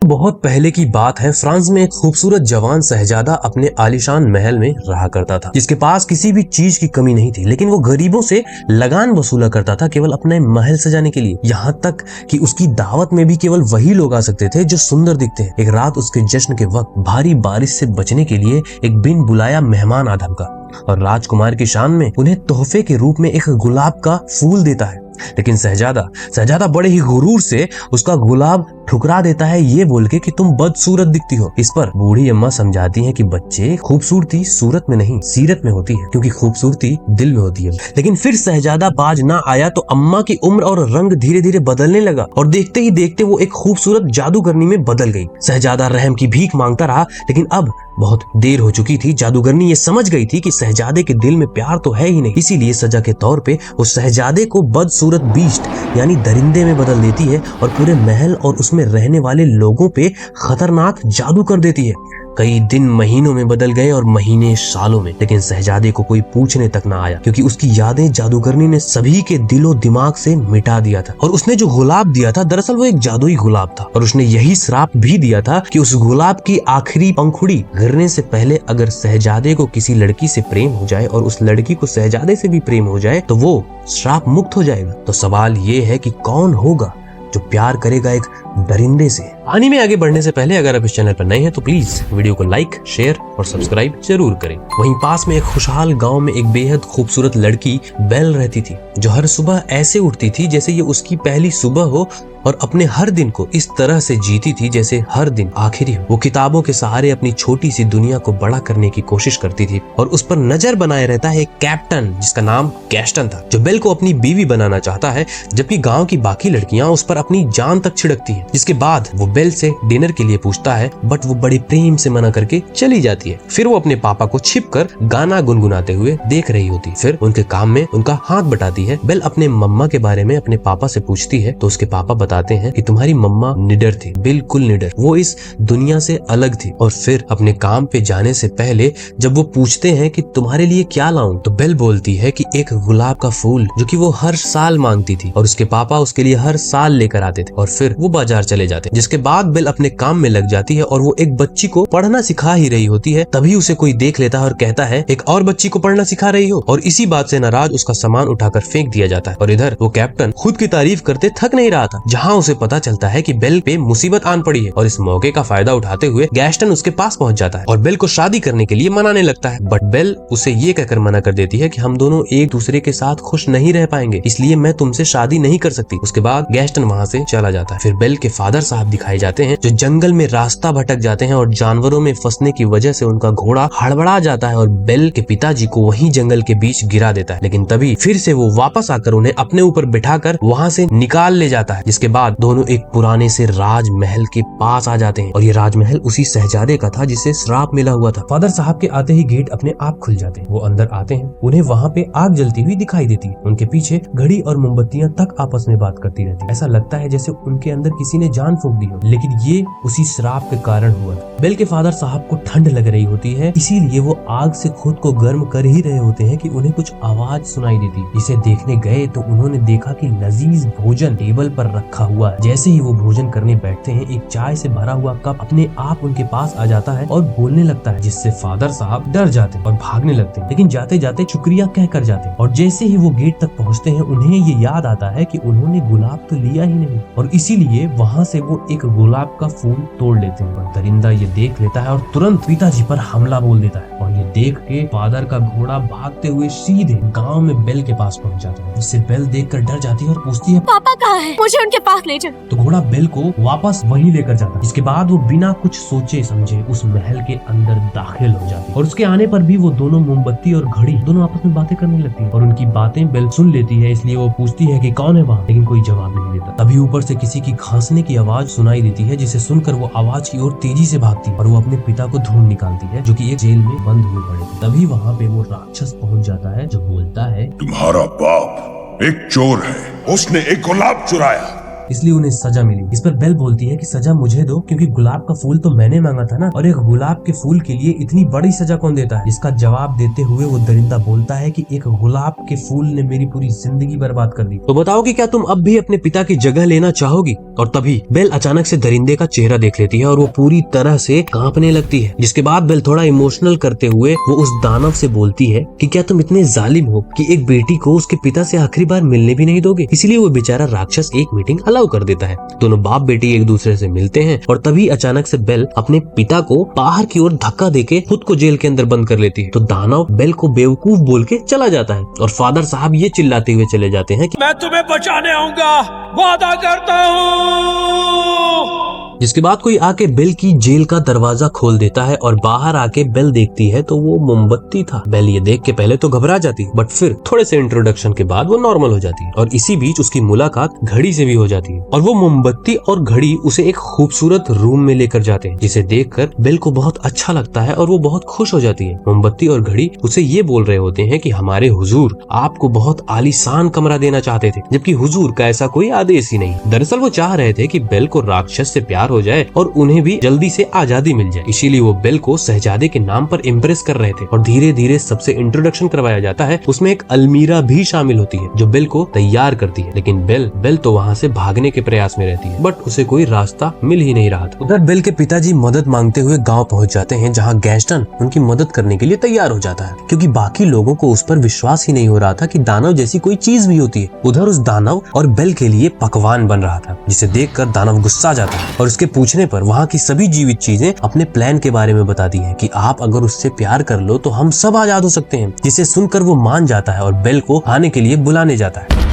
बहुत पहले की बात है। फ्रांस में एक खूबसूरत जवान शहजादा अपने आलीशान महल में रहा करता था, जिसके पास किसी भी चीज की कमी नहीं थी। लेकिन वो गरीबों से लगान वसूला करता था केवल अपने महल सजाने के लिए। यहाँ तक कि उसकी दावत में भी केवल वही लोग आ सकते थे जो सुंदर दिखते हैं। एक रात उसके जश्न के वक्त भारी बारिश से बचने के लिए एक बिन बुलाया मेहमान आ धमका और राजकुमार की शान में उन्हें तोहफे के रूप में एक गुलाब का फूल देता है। लेकिन शहजादा बड़े ही गुरूर से उसका गुलाब ठुकरा देता है, ये बोल के कि तुम बदसूरत दिखती हो। इस पर बूढ़ी अम्मा समझाती हैं कि बच्चे, खूबसूरती सूरत में नहीं सीरत में होती है, क्योंकि खूबसूरती दिल में होती है। लेकिन फिर शहजादा बाज ना आया तो अम्मा की उम्र और रंग धीरे धीरे बदलने लगा और देखते ही देखते वो एक खूबसूरत जादूगरनी में बदल गई। शहजादा रहम की भीख मांगता रहा, लेकिन अब बहुत देर हो चुकी थी। जादूगरनी ये समझ गई थी कि शहजादे के दिल में प्यार तो है ही नहीं, इसीलिए सजा के तौर पे वो शहजादे को बदसूरत बीस्ट यानी दरिंदे में बदल देती है और पूरे महल और उसमें रहने वाले लोगों पे खतरनाक जादू कर देती है। कई दिन महीनों में बदल गए और महीने सालों में, लेकिन शहजादे को कोई पूछने तक ना आया, क्योंकि उसकी यादें जादूगरनी ने सभी के दिलो दिमाग से मिटा दिया था। और उसने जो गुलाब दिया था दरअसल वो एक जादुई गुलाब था, और उसने यही श्राप भी दिया था कि उस गुलाब की आखिरी पंखुड़ी गिरने से पहले अगर शहजादे को किसी लड़की से प्रेम हो जाए और उस लड़की को शहजादे से भी प्रेम हो जाए तो वो श्राप मुक्त हो जाएगा। तो सवाल ये है कि कौन होगा जो प्यार करेगा एक दरिंदे से। कहानी में आगे बढ़ने से पहले अगर आप इस चैनल पर नए हैं तो प्लीज वीडियो को लाइक, शेयर और सब्सक्राइब जरूर करें। वहीं पास में एक खुशहाल गांव में एक बेहद खूबसूरत लड़की बेल रहती थी, जो हर सुबह ऐसे उठती थी जैसे ये उसकी पहली सुबह हो और अपने हर दिन को इस तरह से जीती थी जैसे हर दिन आखिरी हो। वो किताबों के सहारे अपनी छोटी सी दुनिया को बड़ा करने की कोशिश करती थी और उस पर नजर बनाए रहता है एक कैप्टन जिसका नाम गैस्टन था, जो बेल को अपनी बीवी बनाना चाहता है, जबकि गांव की बाकी लड़कियां उस पर अपनी जान तक छिड़कती हैं। जिसके बाद वो बेल से डिनर के लिए पूछता है, बट वो बड़ी प्रेम से मना करके चली जाती है। फिर वो अपने पापा को छिपकर गाना गुनगुनाते हुए देख रही होती। फिर उनके काम में उनका हाथ बटाती है। बेल अपने मम्मा के बारे में अपने पापा से पूछती है तो उसके पापा बताते हैं कि तुम्हारी मम्मा निडर थी, बिल्कुल निडर, वो इस दुनिया से अलग थी। और फिर अपने काम पे जाने से पहले जब वो पूछते हैं कि तुम्हारे लिए क्या लाऊं, तो बेल बोलती है कि एक गुलाब का फूल, जो कि वो हर साल मांगती थी और उसके पापा उसके लिए हर साल लेकर आते थे। और फिर वो बाजार चले जाते, जिसके बाद बेल अपने काम में लग जाती है और वो एक बच्ची को पढ़ना सिखा ही रही होती है। तभी उसे कोई देख लेता है और कहता है, एक और बच्ची को पढ़ना सिखा रही हो। और इसी बात से नाराज उसका सामान उठाकर फेंक दिया जाता है। और इधर वो कैप्टन खुद की तारीफ करते थक नहीं रहा था, जहाँ उसे पता चलता है कि बेल पे मुसीबत आन पड़ी है। और इस मौके का फायदा उठाते हुए गैस्टन उसके पास पहुंच जाता है और बेल को शादी करने के लिए मनाने लगता है। बट बेल उसे ये कहकर मना कर देती है कि हम दोनों एक दूसरे के साथ खुश नहीं रह पाएंगे, इसलिए मैं तुमसे शादी नहीं कर सकती। उसके बाद गैस्टन वहाँ से चला जाता है। फिर बेल के फादर साहब दिखाए जाते हैं, जो जंगल में रास्ता भटक जाते हैं और जानवरों में फंसने की वजह से उनका घोड़ा हड़बड़ा जाता है और बेल के पिताजी को वहीं जंगल के बीच गिरा देता है। लेकिन तभी फिर से वो वापस आकर उन्हें अपने ऊपर बिठाकर वहाँ से निकाल ले जाता है, जिसके बाद दोनों एक पुराने से राजमहल के पास आ जाते हैं। और ये राजमहल उसी शहजादे का था जिसे श्राप मिला हुआ था। फादर साहब के आते ही गेट अपने आप खुल जाते हैं। वो अंदर आते हैं, उन्हें वहाँ पे आग जलती हुई दिखाई देती है। उनके पीछे घड़ी और मोमबत्तियां तक आपस में बात करती रहती। ऐसा लगता है जैसे उनके अंदर किसी ने जान फूंक दी हो, लेकिन ये उसी श्राप के कारण हुआ था। बेल के फादर साहब को ठंड लग रही होती है, इसीलिए वो आग से खुद को गर्म कर ही रहे होते हैं कि उन्हें कुछ आवाज सुनाई देती। इसे देखने गए तो उन्होंने देखा कि लजीज भोजन टेबल पर रखा हुआ है। जैसे ही वो भोजन करने बैठते हैं, एक चाय से भरा हुआ कप अपने आप उनके पास आ जाता है और बोलने लगता है, जिससे फादर साहब डर जाते हैं और भागने लगते हैं, लेकिन जाते जाते शुक्रिया कह कर जाते हैं। और जैसे ही वो गेट तक पहुंचते हैं, उन्हें ये याद आता है कि उन्होंने गुलाब तो लिया ही नहीं, और इसीलिए वहाँ से वो एक गुलाब का फूल तोड़ लेते हैं। और दरिंदा ये देख लेता है और तुरंत पिताजी पर हमला बोल देता है। और ये देख के फादर का घोड़ा भागते हुए सीधे गाँव में बेल के पास पहुँच जाता है, जिससे बेल देख कर डर जाती है और पूछती है, पापा कहाँ है? मुझे उनके पास ले जाओ। तो घोड़ा बेल को वापस वहीं लेकर जाता है। इसके बाद वो बिना कुछ सोचे समझे उस महल के अंदर दाखिल हो जाती है। और उसके आने पर भी वो दोनों मोमबत्ती और घड़ी दोनों आपस में बातें करने लगती है और उनकी बातें बेल सुन लेती है, इसलिए वो पूछती है कि कौन है वहाँ, लेकिन कोई जवाब नहीं देता। तभी ऊपर से किसी की खांसने की आवाज सुनाई देती है, जिसे सुनकर वो आवाज की ओर तेजी से भागती है और वो अपने पिता को ढूंढ निकालती है, जो कि एक जेल में बंद हुए पड़े थे। तभी वहाँ पे वो राक्षस पहुँच जाता है, जो बोलता है, तुम्हारा बाप एक चोर है, उसने एक गुलाब चुराया इसलिए उन्हें सजा मिली। इस पर बेल बोलती है कि सजा मुझे दो, क्योंकि गुलाब का फूल तो मैंने मांगा था ना, और एक गुलाब के फूल के लिए इतनी बड़ी सजा कौन देता है। इसका जवाब देते हुए वो दरिंदा बोलता है कि एक गुलाब के फूल ने मेरी पूरी जिंदगी बर्बाद कर दी। तो बताओ कि क्या तुम अब भी अपने पिता की जगह लेना चाहोगी। और तभी बेल अचानक से दरिंदे का चेहरा देख लेती है और वो पूरी तरह से कांपने लगती है। जिसके बाद बेल थोड़ा इमोशनल करते हुए वो उस दानव से बोलती है कि क्या तुम इतने जालिम हो कि एक बेटी को उसके पिता से आखिरी बार मिलने भी नहीं दोगे। इसीलिए वो बेचारा राक्षस एक मीटिंग अलाउ कर देता है। दोनों बाप बेटी एक दूसरे से मिलते हैं और तभी अचानक से बेल अपने पिता को बाहर की ओर धक्का देके खुद को जेल के अंदर बंद कर लेती है। तो दानव बेल को बेवकूफ बोल के चला जाता है और फादर साहब ये चिल्लाते हुए चले जाते हैं कि मैं तुम्हें बचाने आऊंगा, वादा करता हूँ। जिसके बाद कोई आके बेल की जेल का दरवाजा खोल देता है और बाहर आके बेल देखती है तो वो मोमबत्ती था। बेल ये देख के पहले तो घबरा जाती है, बट फिर थोड़े से इंट्रोडक्शन के बाद वो नॉर्मल हो जाती है और इसी बीच उसकी मुलाकात घड़ी से भी हो जाती है और वो मोमबत्ती और घड़ी उसे एक खूबसूरत रूम में लेकर जाते हैं, जिसे देखकर बेल को बहुत अच्छा लगता है और वो बहुत खुश हो जाती है। मोमबत्ती और घड़ी उसे ये बोल रहे होते हैं कि हमारे हुजूर आपको बहुत आलीशान कमरा देना चाहते थे, जबकि हुजूर का ऐसा कोई आदेश ही नहीं। दरअसल वो चाह रहे थे कि बेल को राक्षस से प्यार हो जाए और उन्हें भी जल्दी से आजादी मिल जाए। इसीलिए वो बेल को शहजादे के नाम पर इम्प्रेस कर रहे थे और धीरे धीरे सबसे इंट्रोडक्शन करवाया जाता है। उसमें एक अलमीरा भी शामिल होती है जो बेल को तैयार करती है, लेकिन बेल तो वहाँ से भागने के प्रयास में रहती है, बट उसे कोई रास्ता मिल ही नहीं रहा था। उधर बेल के पिताजी मदद मांगते हुए गाँव पहुँच जाते हैं, जहाँ गैस्टन उनकी मदद करने के लिए तैयार हो जाता है, क्योंकि बाकी लोगों को उस पर विश्वास ही नहीं हो रहा था कि दानव जैसी कोई चीज भी होती है। उधर उस दानव और बेल के लिए पकवान बन रहा था, जिसे देखकर दानव गुस्सा जाता है और उसके पूछने पर वहाँ की सभी जीवित चीजें अपने प्लान के बारे में बताती हैं कि आप अगर उससे प्यार कर लो तो हम सब आजाद हो सकते हैं। जिसे सुनकर वो मान जाता है और बेल को खाने के लिए बुलाने जाता है।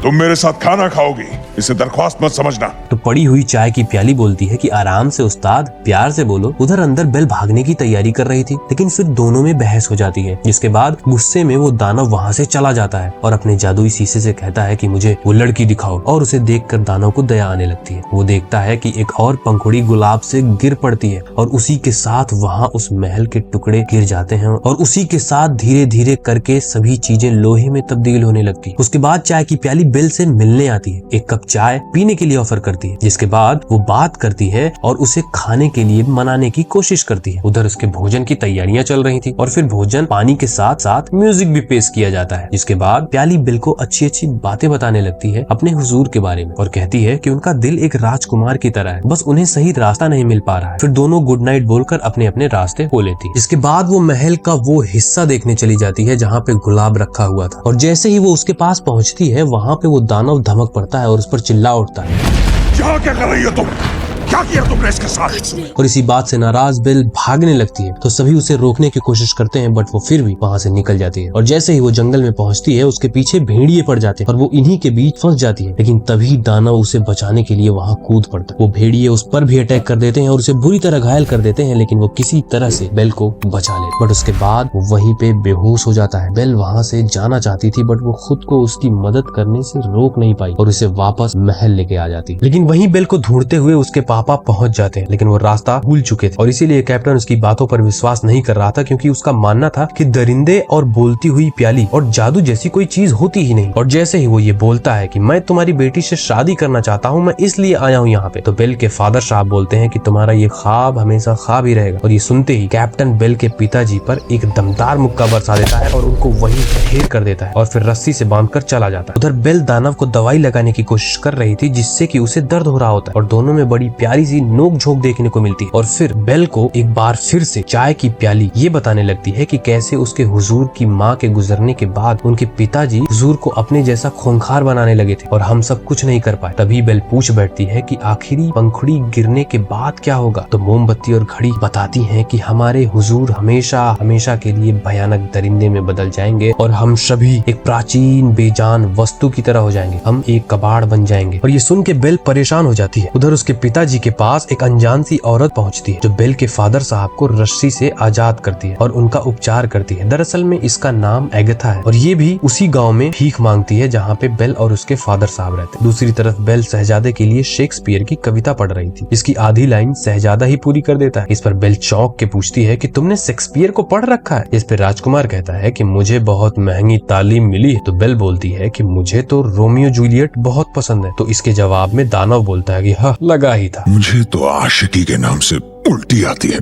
तुम मेरे साथ खाना खाओगी, इसे दरख्वास्त मत समझना। तो पड़ी हुई चाय की प्याली बोलती है कि आराम से उस्ताद, प्यार से बोलो। उधर अंदर बेल भागने की तैयारी कर रही थी, लेकिन फिर दोनों में बहस हो जाती है, जिसके बाद गुस्से में वो दानव वहाँ से चला जाता है और अपने जादुई शीशे से कहता है कि मुझे वो लड़की दिखाओ। और उसे देखकर दानव को दया आने लगती है। वो देखता है कि एक और पंखुड़ी गुलाब से गिर पड़ती है और उसी के साथ वहाँ उस महल के टुकड़े गिर जाते हैं और उसी के साथ धीरे धीरे करके सभी चीजें लोहे में तब्दील होने लगती है। उसके बाद चाय की प्याली बेल से मिलने आती है, एक कप चाय पीने के लिए ऑफर करती है, जिसके बाद वो बात करती है और उसे खाने के लिए मनाने की कोशिश करती है। उधर उसके भोजन की तैयारियां चल रही थी और फिर भोजन पानी के साथ साथ म्यूजिक भी पेश किया जाता है। जिसके बाद प्याली बेल को अच्छी अच्छी बातें बताने लगती है अपने हुजूर के बारे में और कहती है कि उनका दिल एक राजकुमार की तरह है, बस उन्हें सही रास्ता नहीं मिल पा रहा है। फिर दोनों गुड नाइट बोलकर अपने अपने रास्ते हो लेती है। इसके बाद वो महल का वो हिस्सा देखने चली जाती है जहाँ पे गुलाब रखा हुआ था और जैसे ही वो उसके पास पहुँचती है वहाँ पे वो दानव धमक पड़ता है और उस पर चिल्ला उठता है, यहाँ क्या कर रही हो तुम? क्या किया तुमने इसके साथ? और इसी बात से नाराज बेल भागने लगती है तो सभी उसे रोकने की कोशिश करते हैं, बट वो फिर भी वहाँ से निकल जाती है और जैसे ही वो जंगल में पहुँचती है उसके पीछे भेड़िए पड़ जाते हैं और वो इन्हीं के बीच फंस जाती है। लेकिन तभी दानव उसे बचाने के लिए वहाँ कूद पड़ता है। वो भेड़िए उस पर भी अटैक कर देते हैं और उसे बुरी तरह घायल कर देते हैं, लेकिन वो किसी तरह से बेल को बचा ले, बट उसके बाद वो वहीं पे बेहोश हो जाता है। बेल वहाँ से जाना चाहती थी, बट वो खुद को उसकी मदद करने से रोक नहीं पाई और उसे वापस महल लेके आ जाती। लेकिन वहीं बेल को ढूंढते हुए उसके पापा पहुंच जाते हैं, लेकिन वो रास्ता भूल चुके थे और इसीलिए कैप्टन उसकी बातों पर विश्वास नहीं कर रहा था, क्योंकि उसका मानना था कि दरिंदे और बोलती हुई प्याली और जादू जैसी कोई चीज होती ही नहीं। और जैसे ही वो ये बोलता है कि मैं तुम्हारी बेटी से शादी करना चाहता हूँ, मैं इसलिए आया हूँ यहाँ पे, तो बेल के फादर साहब बोलते हैं कि तुम्हारा ये ख्वाब हमेशा ख्वाब ही रहेगा। और ये सुनते ही कैप्टन बेल के पिताजी पर एक दमदार मुक्का बरसा देता है और उनको वहीं ढेर कर देता है और फिर रस्सी से बांधकर चला जाता है। उधर बेल दानव को दवाई लगाने की कोशिश कर रही थी, जिससे कि उसे दर्द हो रहा होता है और दोनों में बड़ी प्यारी सी नोक झोंक देखने को मिलती है। और फिर बेल को एक बार फिर से चाय की प्याली ये बताने लगती है कि कैसे उसके हुजूर की माँ के गुजरने के बाद उनके पिताजी हुजूर को अपने जैसा खूंखार बनाने लगे थे और हम सब कुछ नहीं कर पाए। तभी बेल पूछ बैठती है कि आखिरी पंखुड़ी गिरने के बाद क्या होगा। तो मोमबत्ती और घड़ी बताती हैं कि हमारे हुजूर हमेशा हमेशा के लिए भयानक दरिंदे में बदल जाएंगे और हम सभी एक प्राचीन बेजान वस्तु की तरह हो जाएंगे, हम एक कबाड़ बन जाएंगे। और ये सुन के बेल परेशान हो जाती है। उधर उसके पिताजी पिताजी के पास एक अनजान सी औरत पहुंचती है जो बेल के फादर साहब को रस्सी से आजाद करती है और उनका उपचार करती है। दरअसल में इसका नाम एगथा है और ये भी उसी गांव में भीख मांगती है जहाँ पे बेल और उसके फादर साहब रहते हैं। दूसरी तरफ बेल शहजादे के लिए शेक्सपियर की कविता पढ़ रही थी, जिसकी आधी लाइन शहजादा ही पूरी कर देता है। इस पर बेल चौंक के पूछती है कि तुमने शेक्सपियर को पढ़ रखा है? इस पर राजकुमार कहता है कि मुझे बहुत महंगी तालीम मिली है। तो बेल बोलती है कि मुझे तो रोमियो जूलियट बहुत पसंद है। तो इसके जवाब में दानव बोलता है कि हाँ, लगा ही था। मुझे तो आशिकी के नाम से उल्टी आती है।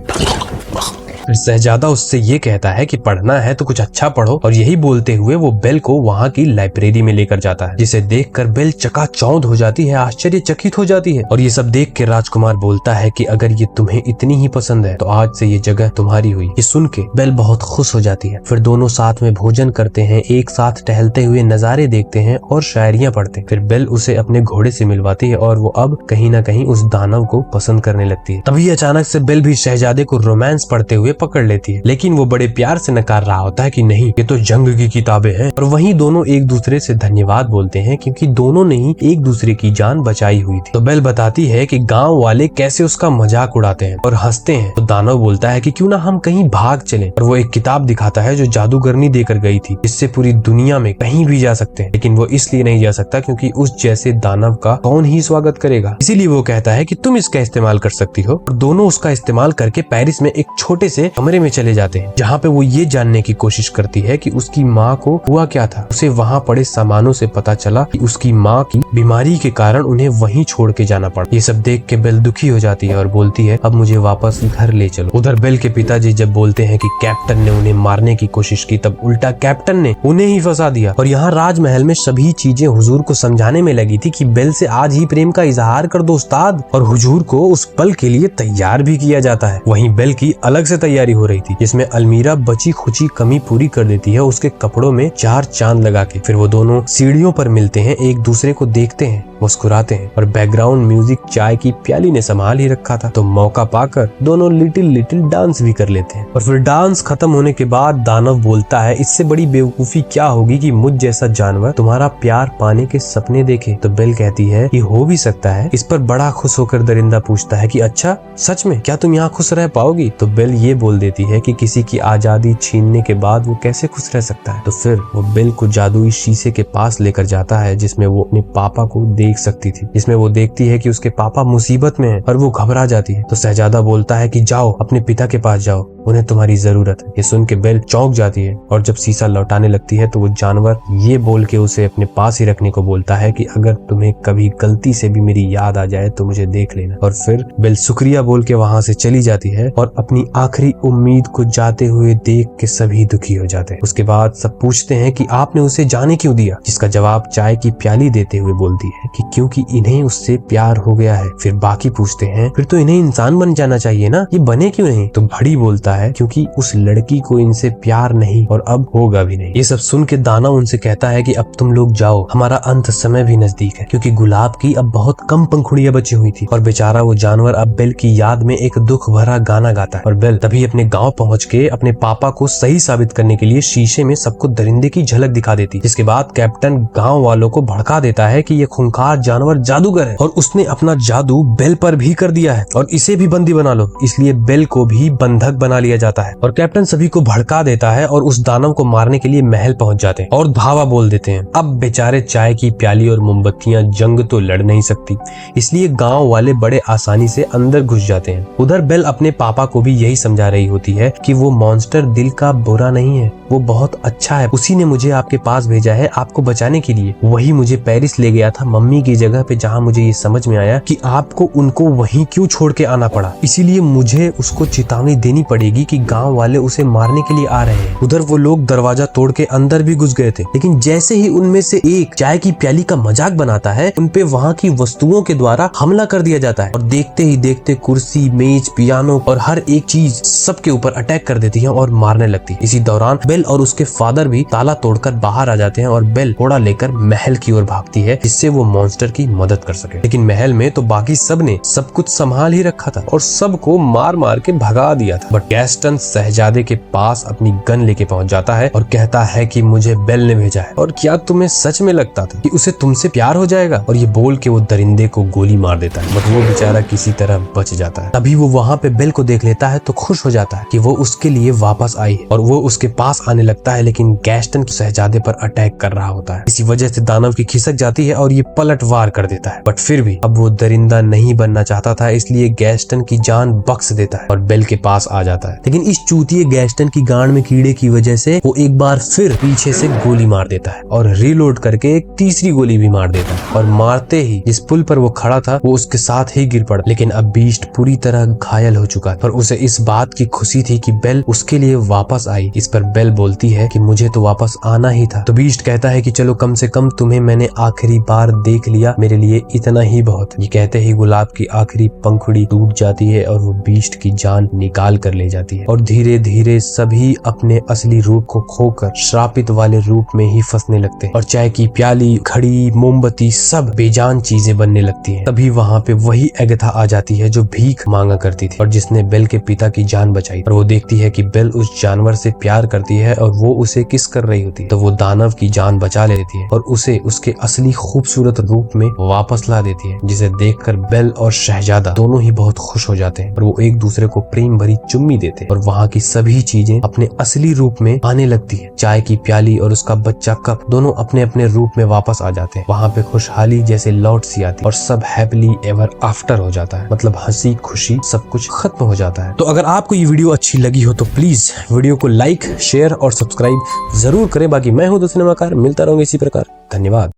फिर शहजादा उससे ये कहता है कि पढ़ना है तो कुछ अच्छा पढ़ो, और यही बोलते हुए वो बेल को वहाँ की लाइब्रेरी में लेकर जाता है, जिसे देखकर बेल चकाचौंध हो जाती है, आश्चर्यचकित हो जाती है। और ये सब देख के राजकुमार बोलता है कि अगर ये तुम्हें इतनी ही पसंद है तो आज से ये जगह तुम्हारी हुई। ये सुन के बेल बहुत खुश हो जाती है। फिर दोनों साथ में भोजन करते हैं, एक साथ टहलते हुए नजारे देखते हैं और शायरियां पढ़ते हैं। फिर बेल उसे अपने घोड़े से मिलवाती है और वो अब कहीं ना कहीं उस दानव को पसंद करने लगती है। तभी अचानक से बेल भी शहजादे को रोमांस पढ़ते हुए पकड़ लेती है, लेकिन वो बड़े प्यार से नकार रहा होता है कि नहीं, ये तो जंग की किताबें हैं। और वहीं दोनों एक दूसरे से धन्यवाद बोलते हैं क्योंकि दोनों ने ही एक दूसरे की जान बचाई हुई थी। तो बेल बताती है कि गांव वाले कैसे उसका मजाक उड़ाते हैं और हंसते हैं। तो दानव बोलता है कि क्यों ना हम कहीं भाग चलें, और वो एक किताब दिखाता है जो जादूगरनी देकर गई थी, इससे पूरी दुनिया में कहीं भी जा सकते हैं। लेकिन वो इसलिए नहीं जा सकता क्योंकि उस जैसे दानव का कौन ही स्वागत करेगा। इसीलिए वो कहता है कि तुम इसका इस्तेमाल कर सकती हो। और दोनों उसका इस्तेमाल करके पेरिस में एक छोटे से कमरे में चले जाते हैं, जहाँ पे वो ये जानने की कोशिश करती है कि उसकी माँ को हुआ क्या था। उसे वहाँ पड़े सामानों से पता चला कि उसकी माँ की बीमारी के कारण उन्हें वहीं छोड़ के जाना पड़ा। ये सब देख के बेल दुखी हो जाती है और बोलती है अब मुझे वापस घर ले चलो। उधर बेल के पिताजी जब बोलते हैं कि कैप्टन ने उन्हें मारने की कोशिश की, तब उल्टा कैप्टन ने उन्हें ही फंसा दिया। और यहाँ राजमहल में सभी चीजें हुजूर को समझाने में लगी थी कि बेल से आज ही प्रेम का इजहार कर दो उस्ताद, और हुजूर को उस पल के लिए तैयार भी किया जाता है। वहीं बेल की अलग से तैयारी हो रही थी, जिसमें अलमीरा बची खुची कमी पूरी कर देती है उसके कपड़ों में 4 चांद लगा के। फिर वो दोनों सीढ़ियों पर मिलते हैं, एक दूसरे को देखते हैं, मुस्कुराते हैं, और बैकग्राउंड म्यूजिक चाय की प्याली ने संभाल ही रखा था। तो मौका पाकर दोनों लिटिल डांस भी कर लेते हैं। और फिर डांस खत्म होने के बाद दानव बोलता है इससे बड़ी बेवकूफी क्या होगी कि मुझ जैसा जानवर तुम्हारा प्यार पाने के सपने देखे। तो बेल कहती है कि हो भी सकता है। इस पर बड़ा खुश होकर दरिंदा पूछता है कि अच्छा सच में, क्या तुम यहाँ खुश रह पाओगी? तो बेल ये बोल देती है कि किसी की आजादी छीनने के बाद वो कैसे खुश रह सकता है। तो फिर वो बेल को जादुई शीशे के पास लेकर जाता है, जिसमें वो अपने पापा को देख सकती थी। इसमें वो देखती है कि उसके पापा मुसीबत में हैं और वो घबरा जाती है। तो शहजादा बोलता है कि जाओ अपने पिता के पास जाओ, उन्हें तुम्हारी जरूरत है। ये सुन के बेल चौंक जाती है और जब शीशा लौटाने लगती है तो वो जानवर ये बोल के उसे अपने पास ही रखने को बोलता है कि अगर तुम्हें कभी गलती से भी मेरी याद आ जाए तो मुझे देख लेना। और फिर बेल शुक्रिया बोल के वहाँ से चली जाती है और अपनी आखिरी उम्मीद को जाते हुए देख के सभी दुखी हो जाते हैं। उसके बाद सब पूछते हैं कि आपने उसे जाने क्यों दिया, जिसका जवाब चाय की प्याली देते हुए बोलती है कि क्योंकि इन्हें उससे प्यार हो गया है। फिर बाकी पूछते हैं फिर तो इन्हें इंसान बन जाना चाहिए ना, ये बने क्यों नहीं? तो बड़ी बोलता है क्योंकि उस लड़की को इनसे प्यार नहीं और अब होगा भी नहीं। ये सब सुन के दानव उनसे कहता है कि अब तुम लोग जाओ, हमारा अंत समय भी नजदीक है। क्योंकि गुलाब की अब बहुत कम पंखुड़ियां बची हुई थी और बेचारा वो जानवर अब बेल की याद में एक दुख भरा गाना गाता है। और बेल तभी अपने गाँव पहुँच के अपने पापा को सही साबित करने के लिए शीशे में सबको दरिंदे की झलक दिखा देती। जिसके बाद कैप्टन गाँव वालों को भड़का देता है कि ये खूंखार जानवर जादूगर है और उसने अपना जादू बेल पर भी कर दिया है और इसे भी बंदी बना लो। इसलिए बेल को भी बंधक बना लिया जाता है। और कैप्टन सभी को भड़का देता है और उस दानव को मारने के लिए महल पहुंच जाते हैं और धावा बोल देते हैं। अब बेचारे चाय की प्याली और मोमबत्तियां जंग तो लड़ नहीं सकती, इसलिए गांव वाले बड़े आसानी से अंदर घुस जाते हैं। उधर बेल अपने पापा को भी यही समझा रही होती है कि वो मॉन्स्टर दिल का बुरा नहीं है, वो बहुत अच्छा है। उसी ने मुझे आपके पास भेजा है आपको बचाने के लिए। वही मुझे पेरिस ले गया था मम्मी की जगह पे, जहाँ मुझे ये समझ में आया कि आपको उनको वहीं क्यों छोड़ के आना पड़ा। इसीलिए मुझे उसको चेतावनी देनी पड़ेगी कि गांव वाले उसे मारने के लिए आ रहे हैं। उधर वो लोग दरवाजा तोड़ के अंदर भी घुस गए थे, लेकिन जैसे ही उनमें से एक चाय की प्याली का मजाक बनाता है, उनपे वहाँ की वस्तुओं के द्वारा हमला कर दिया जाता है और देखते ही देखते कुर्सी, मेज, पियानो और हर एक चीज सबके ऊपर अटैक कर देती है और मारने लगती है। इसी दौरान बेल और उसके फादर भी ताला तोड़कर बाहर आ जाते हैं और बेल घोड़ा लेकर महल की ओर भागती है, जिससे वो मॉन्स्टर की मदद कर सके। लेकिन महल में तो बाकी सब ने सब कुछ संभाल ही रखा था और सबको मार मार के भगा दिया था। बट गैस्टन शहजादे के पास अपनी गन लेके पहुंच जाता है और कहता है कि मुझे बेल ने भेजा है और क्या तुम्हें सच में लगता था कि उसे तुमसे प्यार हो जाएगा। और ये बोल के वो दरिंदे को गोली मार देता है, बट वो बेचारा किसी तरह बच जाता है। तभी वो वहाँ पे बेल को देख लेता है तो खुश हो जाता है कि वो उसके लिए वापस आई है और वो उसके पास आने लगता है, लेकिन गैस्टन शहजादे पर अटैक कर रहा होता है। इसी वजह से दानव की खिसक जाती है और ये पलटवार कर देता है, बट फिर भी अब वो दरिंदा नहीं बनना चाहता था, इसलिए गैस्टन की जान बख्श देता है और बेल के पास आ जाता है। लेकिन इस चूतिए गैस्टन की गांड में कीड़े की वजह से वो एक बार फिर पीछे से गोली मार देता है और रीलोड करके एक तीसरी गोली भी मार देता है और मारते ही जिस पुल पर वो खड़ा था वो उसके साथ ही गिर पड़ा। लेकिन अब बीस्ट पूरी तरह घायल हो चुका था और उसे इस बात की खुशी थी कि बेल उसके लिए वापस आई। इस पर बेल बोलती है कि मुझे तो वापस आना ही था। तो बीस्ट कहता है कि चलो कम से कम तुम्हें मैंने आखिरी बार देख लिया, मेरे लिए इतना ही बहुत। ये कहते ही गुलाब की आखिरी पंखुड़ी टूट जाती है और वो बीस्ट की जान निकाल कर ले जाती है और धीरे धीरे सभी अपने असली रूप को खोकर श्रापित वाले रूप में ही फंसने लगते हैं और चाय की प्याली, घड़ी, मोमबत्ती सब बेजान चीजें बनने लगती हैं। तभी वहाँ पे वही एगथा आ जाती है जो भीख मांगा करती थी और जिसने बेल के पिता की जान बचाई। और वो देखती है कि बेल उस जानवर से प्यार करती है और वो उसे किस कर रही होती है, तो वो दानव की जान बचा लेती है और उसे उसके असली खूबसूरत रूप में वापस ला देती है, जिसे देखकर बेल और शहजादा दोनों ही बहुत खुश हो जाते हैं और वो एक दूसरे को प्रेम भरी चुम्मी देते हैं और वहाँ की सभी चीजें अपने असली रूप में आने लगती है। चाय की प्याली और उसका बच्चा कप दोनों अपने अपने रूप में वापस आ जाते हैं। वहाँ पे खुशहाली जैसे लौट सी आती और सब हैप्पीली एवर आफ्टर हो जाता है, मतलब हंसी खुशी सब कुछ खत्म हो जाता है। तो अगर आपको ये वीडियो अच्छी लगी हो तो प्लीज वीडियो को लाइक, शेयर और सब्सक्राइब जरूर करें। बाकी मैं हूँ द सिनेमाकार, मिलता रहूंगा इसी प्रकार। धन्यवाद।